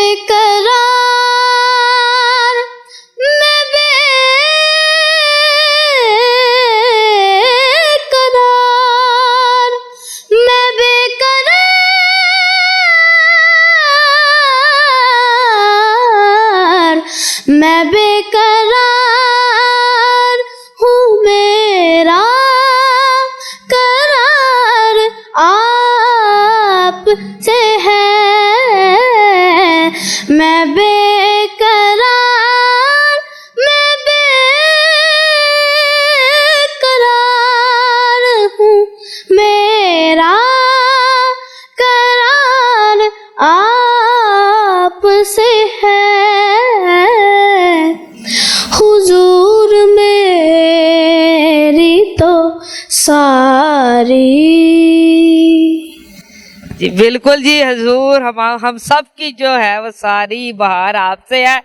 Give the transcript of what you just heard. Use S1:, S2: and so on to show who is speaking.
S1: बेकरार, मैं बेकरार, मैं बेकरार, मैं बेकरार हूँ, मेरा करार आप से है। मैं बेकरार, मैं बेकरार हूँ, मेरा करार आप से है। हुजूर मेरी तो सारी।
S2: जी बिल्कुल जी हजूर, हम सब की जो है वो सारी बहार आपसे है।